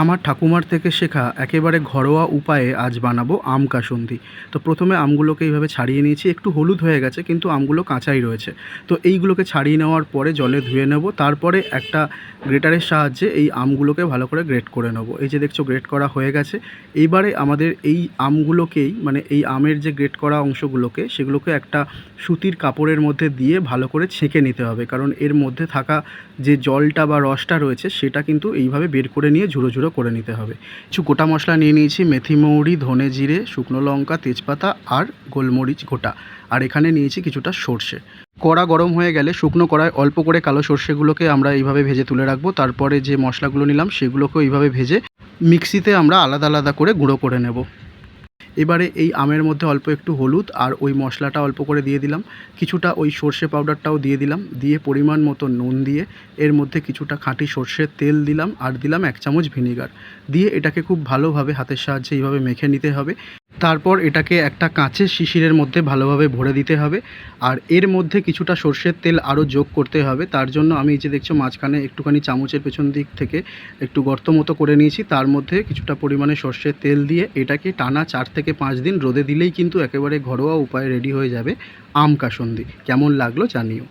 আমার ঠাকুমার থেকে শেখা একেবারে ঘরোয়া উপায়ে আজ বানাবো আম কাসুন্দি। তো প্রথমে আমগুলোকে এইভাবে ছাড়িয়ে নিয়েছি, একটু হলুদ হয়ে গেছে কিন্তু আমগুলো কাঁচাই রয়েছে। তো এইগুলোকে ছাড়িয়ে নেওয়ার পরে জলে ধুয়ে নেব, তারপরে একটা গ্রেটারের সাহায্যে এই আমগুলোকে ভালো করে গ্রেট করে নেব। এই যে দেখছো গ্রেট করা হয়ে গেছে। এইবারে আমাদের এই আমগুলোকেই মানে এই আমের যে গ্রেট করা অংশগুলোকে সেগুলোকে একটা সুতির কাপড়ের মধ্যে দিয়ে ভালো করে ছেঁকে নিতে হবে, কারণ এর মধ্যে থাকা যে জলটা বা রসটা রয়েছে সেটা কিন্তু এইভাবে বের করে নিয়ে ঝুড়ো ঝুড়ো করে নিতে হবে। কিছু গোটা মশলা নিয়ে নিয়েছি, মেথি, মৌরি, ধনে জিরে, শুকনো লঙ্কা, তেজপাতা আর গোলমরিচ গোটা। আর এখানে নিয়েছি কিছুটা সর্ষে। কড়া গরম হয়ে গেলে শুকনো কড়ায় অল্প করে কালো সর্ষেগুলোকে আমরা এইভাবে ভেজে তুলে রাখবো। তারপরে যে মশলাগুলো নিলাম সেগুলোকেও এইভাবে ভেজে মিক্সিতে আমরা আলাদা আলাদা করে গুঁড়ো করে নেব। এবারে এই আমের মধ্যে অল্প একটু হলুদ আর ওই মশলাটা অল্প করে দিয়ে দিলাম, কিছুটা ওই সর্ষে পাউডারটাও দিয়ে দিলাম, দিয়ে পরিমাণ মতো নুন দিয়ে এর মধ্যে কিছুটা খাঁটি সর্ষের তেল দিলাম আর দিলাম 1 চামচ ভিনিগার দিয়ে এটাকে খুব ভালোভাবে হাতের সাহায্যে এইভাবে মেখে নিতে হবে। তারপর এটাকে একটা কাঁচের শিশিরের মধ্যে ভালোভাবে ভরে দিতে হবে। আর এর মধ্যে কিছুটা সর্ষের তেল আরও যোগ করতে হবে। তার জন্য আমি এই যে দেখছো মাঝখানে একটুখানি চামচের পেছন দিক থেকে একটু গর্ত মতো করে নিয়েছি, তার মধ্যে কিছুটা পরিমাণে সর্ষের তেল দিয়ে এটাকে টানা 4 থেকে 5 দিন রোদে দিলেই কিন্তু একেবারে ঘরোয়া উপায়ে রেডি হয়ে যাবে আম কাসুন্দি। কেমন লাগলো জানিও।